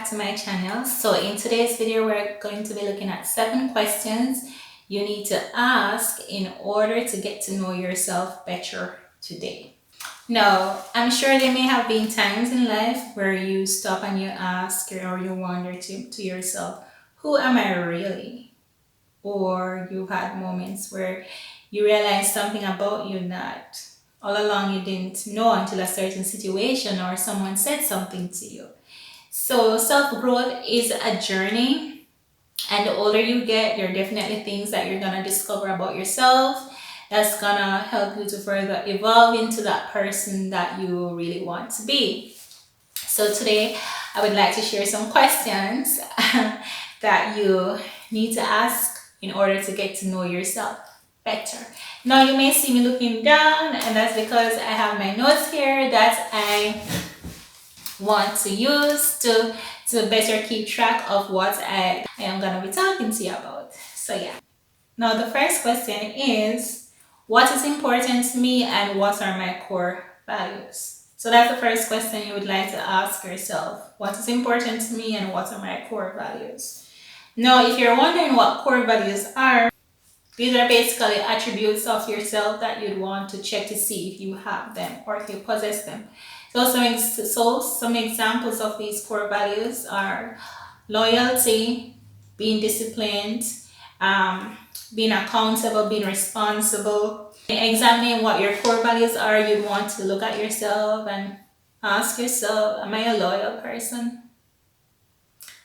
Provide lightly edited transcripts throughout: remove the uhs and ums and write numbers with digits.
back to my channel. So in today's video, we're going to be looking at 7 questions you need to ask in order to get to know yourself better today. Now, I'm sure there may have been times in life where you stop and you ask or you wonder to yourself, who am I really? Or you've had moments where you realize something about you that all along you didn't know until a certain situation or someone said something to you. So self-growth is a journey, and the older you get, there are definitely things that you're gonna discover about yourself that's gonna help you to further evolve into that person that you really want to be. So today I would like to share some questions that you need to ask in order to get to know yourself better. Now you may see me looking down, and that's because I have my notes here that I want to use to better keep track of what I am going to be talking to you about. So yeah. Now the first question is, what is important to me and what are my core values? So that's the first question you would like to ask yourself. What is important to me and what are my core values? Now, if you're wondering what core values are, these are basically attributes of yourself that you'd want to check to see if you have them or if you possess them. So some examples of these core values are loyalty, being disciplined, being accountable, being responsible. Examining what your core values are, you'd want to look at yourself and ask yourself, am I a loyal person?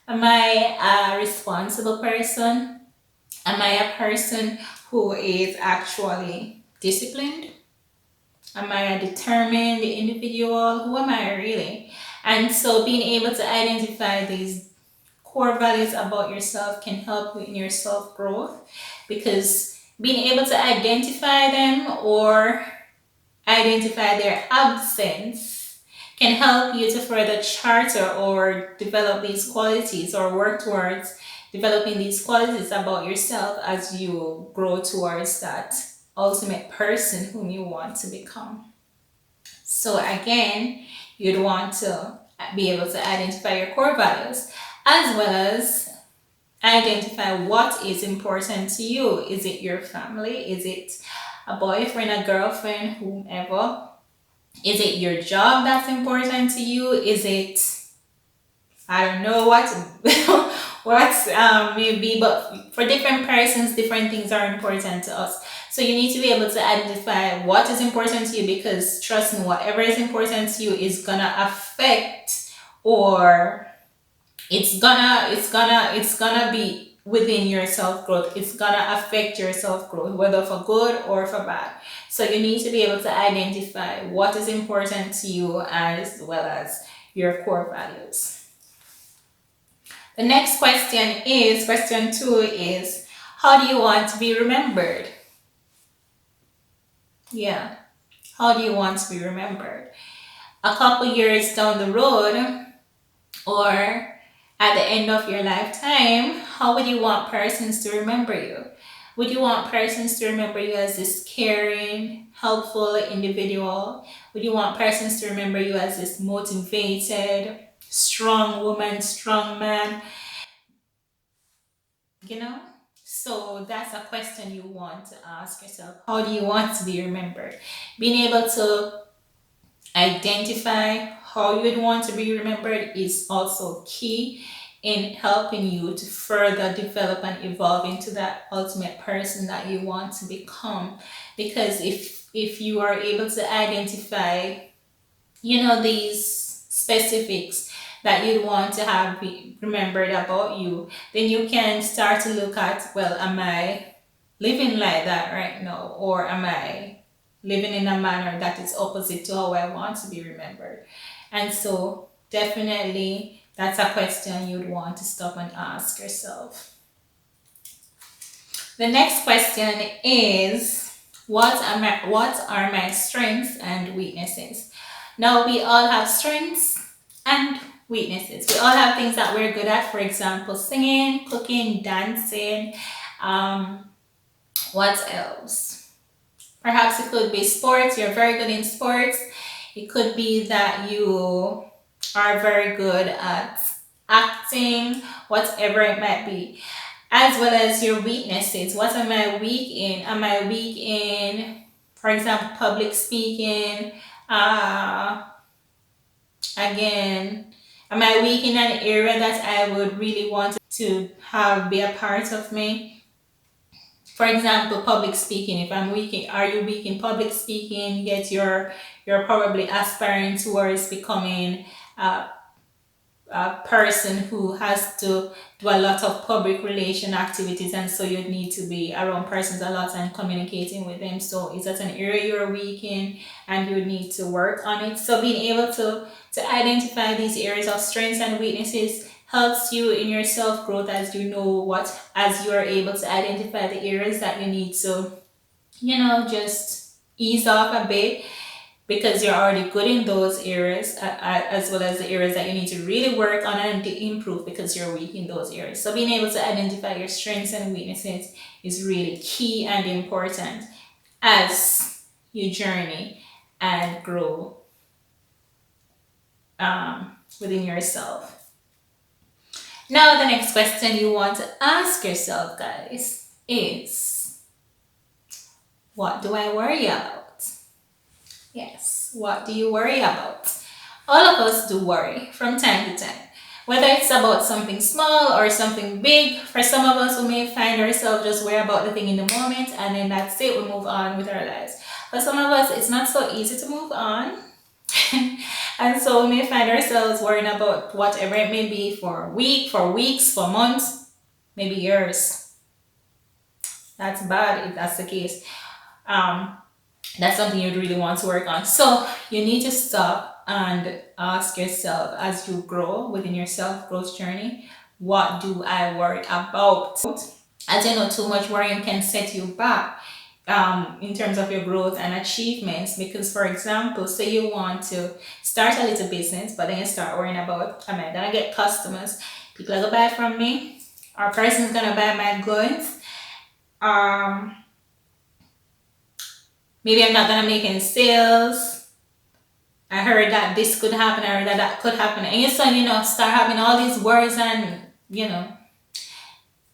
Am I a responsible person? Am I a person who is actually disciplined? Am I a determined individual? Who am I really? And so being able to identify these core values about yourself can help you in your self-growth, because being able to identify them or identify their absence can help you to further charter or develop these qualities or work towards developing these qualities about yourself as you grow towards that ultimate person whom you want to become. So again, you'd want to be able to identify your core values as well as identify what is important to you. Is it your family? Is it a boyfriend, a girlfriend, whomever? Is it your job that's important to you? Is it, I don't know what what maybe, but for different persons, different things are important to us. So you need to be able to identify what is important to you, because trust me, whatever is important to you is gonna affect, or it's gonna be within your self-growth. It's gonna affect your self-growth, whether for good or for bad. So you need to be able to identify what is important to you as well as your core values. The next question is, question 2 is, how do you want to be remembered? Yeah, how do you want to be remembered? A couple years down the road, or at the end of your lifetime, how would you want persons to remember you? Would you want persons to remember you as this caring, helpful individual? Would you want persons to remember you as this motivated, strong woman, strong man? You know? So that's a question you want to ask yourself. How do you want to be remembered? Being able to identify how you would want to be remembered is also key in helping you to further develop and evolve into that ultimate person that you want to become. Because if you are able to identify, these specifics that you'd want to have be remembered about you, then you can start to look at, well, am I living like that right now, or am I living in a manner that is opposite to how I want to be remembered? And so definitely that's a question you'd want to stop and ask yourself. The next question is, what are my strengths and weaknesses? Now, we all have strengths and weaknesses. We all have things that we're good at. For example, singing, cooking, dancing. What else? Perhaps it could be sports. You're very good in sports. It could be that you are very good at acting, whatever it might be, as well as your weaknesses. What am I weak in? Am I weak in, for example, public speaking? Uh, Again, am I weak in an area that I would really want to have be a part of me? For example, public speaking. If I'm weak in, are you weak in public speaking? Yet you're probably aspiring towards becoming a person who has to do a lot of public relation activities, and so you need to be around persons a lot and communicating with them. So is that an area you're weak in and you need to work on it? So being able to identify these areas of strengths and weaknesses helps you in your self growth, as you know what, as you are able to identify the areas that you need to, just ease off a bit, because you're already good in those areas, as well as the areas that you need to really work on and to improve because you're weak in those areas. So being able to identify your strengths and weaknesses is really key and important as you journey and grow within yourself. Now, the next question you want to ask yourself, guys, is what do I worry about? Yes, what do you worry about? All of us do worry from time to time. Whether it's about something small or something big, for some of us, we may find ourselves just worry about the thing in the moment and then that's it, we move on with our lives. For some of us, it's not so easy to move on. And so we may find ourselves worrying about whatever it may be for a week, for weeks, for months, maybe years. That's bad if that's the case. That's something you'd really want to work on. So you need to stop and ask yourself, as you grow within your self growth journey, what do I worry about? As you know, too much worrying can set you back in terms of your growth and achievements. Because, for example, say you want to start a little business, but then you start worrying about, am I gonna get customers? People are gonna buy from me? Or person's gonna buy my goods? Maybe I'm not gonna make any sales. I heard that this could happen. I heard that that could happen. And you start having all these worries and,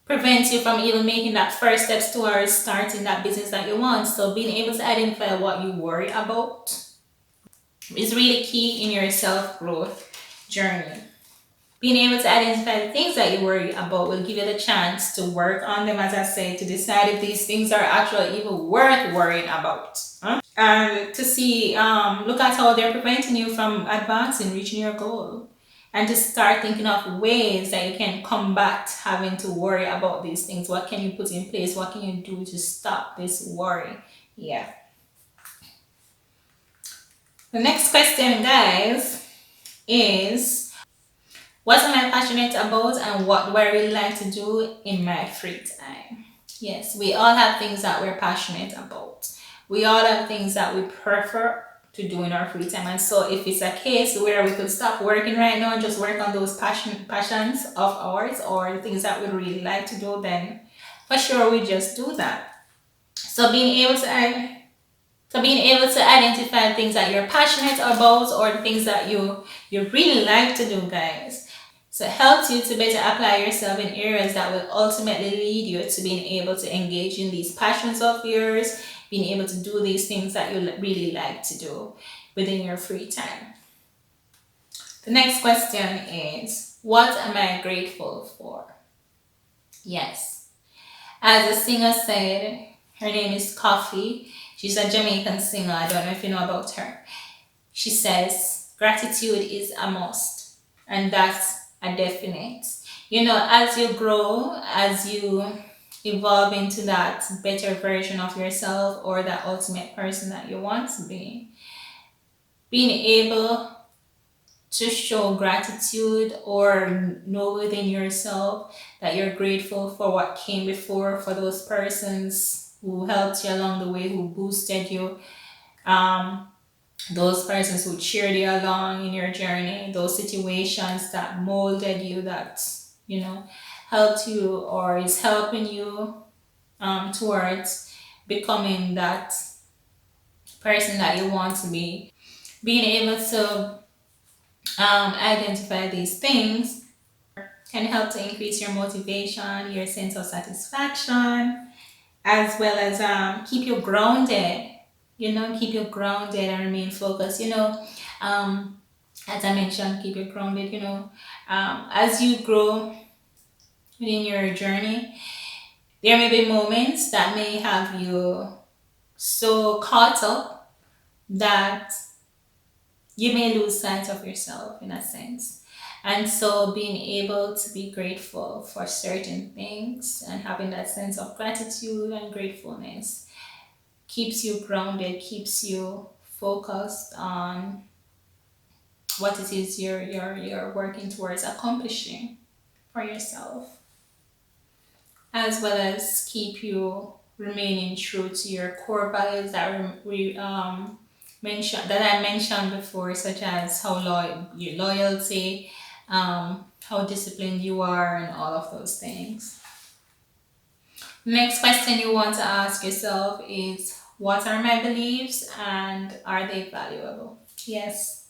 prevents you from even making that first steps towards starting that business that you want. So being able to identify what you worry about is really key in your self-growth journey. Being able to identify the things that you worry about will give you the chance to work on them, as I say, to decide if these things are actually even worth worrying about. And to see, look at how they're preventing you from advancing, reaching your goal. And to start thinking of ways that you can combat having to worry about these things. What can you put in place? What can you do to stop this worry? Yeah. The next question, guys, is what am I passionate about and what do I really like to do in my free time? Yes, we all have things that we're passionate about. We all have things that we prefer to do in our free time. And so if it's a case where we could stop working right now and just work on those passions of ours or the things that we really like to do, then for sure we just do that. So being able to identify things that you're passionate about or the things that you really like to do, guys. So it helps you to better apply yourself in areas that will ultimately lead you to being able to engage in these passions of yours, being able to do these things that you really like to do within your free time. The next question is, what am I grateful for? Yes. As a singer said, her name is Coffee. She's a Jamaican singer. I don't know if you know about her. She says, gratitude is a must. And that's a definite. As you grow, as you evolve into that better version of yourself or that ultimate person that you want to be, being able to show gratitude or know within yourself that you're grateful for what came before, for those persons who helped you along the way, who boosted you, those persons who cheered you along in your journey, those situations that molded you, that helped you or is helping you towards becoming that person that you want to be. Being able to identify these things can help to increase your motivation, your sense of satisfaction, as well as keep you grounded. Keep you grounded and remain focused. Um, as I mentioned, keep you grounded. As you grow within your journey, there may be moments that may have you so caught up that you may lose sight of yourself in a sense. And so being able to be grateful for certain things and having that sense of gratitude and gratefulness keeps you grounded, keeps you focused on what it is you're working towards accomplishing for yourself, as well as keep you remaining true to your core values that we mentioned that I mentioned before, such as how your loyalty, how disciplined you are, and all of those things. Next question you want to ask yourself is, what are my beliefs and are they valuable? Yes,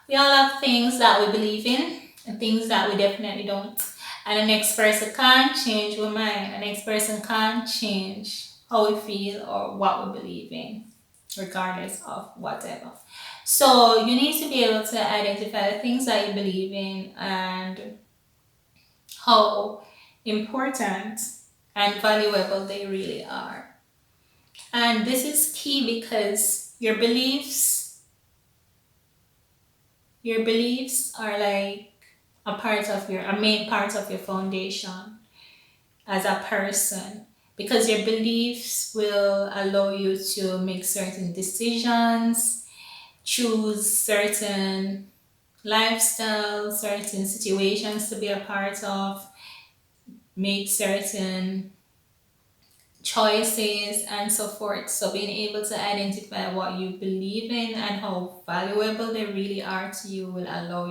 we all have things that we believe in and things that we definitely don't. And the next person can't change our mind. The next person can't change how we feel or what we believe in, regardless of whatever. So you need to be able to identify the things that you believe in and how important and valuable they really are. And this is key because your beliefs are like a main part of your foundation as a person, because your beliefs will allow you to make certain decisions, choose certain lifestyles, certain situations to be a part of, make certain choices, and so forth. So being able to identify what you believe in and how valuable they really are to you will help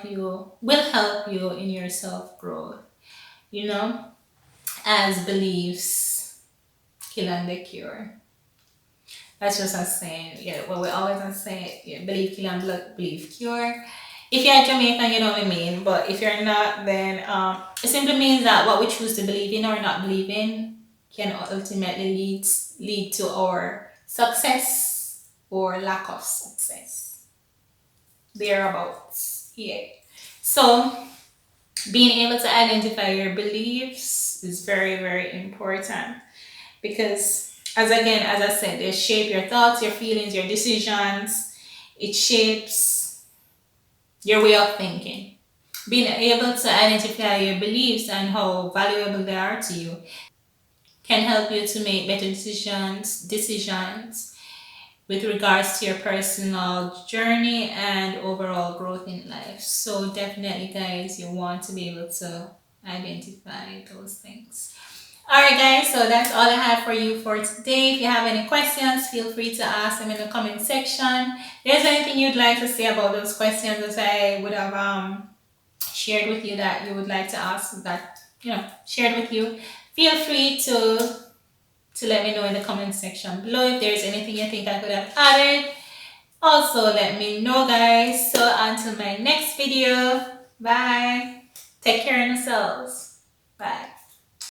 you in your self growth. You know, as beliefs kill and they cure. That's just us saying, yeah, well, we always are saying, yeah, believe kill and believe cure. If you're Jamaican, you know what I mean. But if you're not, then it simply means that what we choose to believe in or not believe in can ultimately lead to our success or lack of success. Thereabouts. Yeah. So being able to identify your beliefs is very, very important because, as I said, they shape your thoughts, your feelings, your decisions. It shapes your way of thinking. Being able to identify your beliefs and how valuable they are to you can help you to make better decisions with regards to your personal journey and overall growth in life. So definitely, guys, you want to be able to identify those things. Alright, guys, so that's all I have for you for today. If you have any questions, feel free to ask them in the comment section. If there's anything you'd like to say about those questions that I would have shared with you that you would like to ask, that shared with you, feel free to let me know in the comment section below. If there's anything you think I could have added, also let me know, guys. So until my next video, bye. Take care of yourselves. Bye.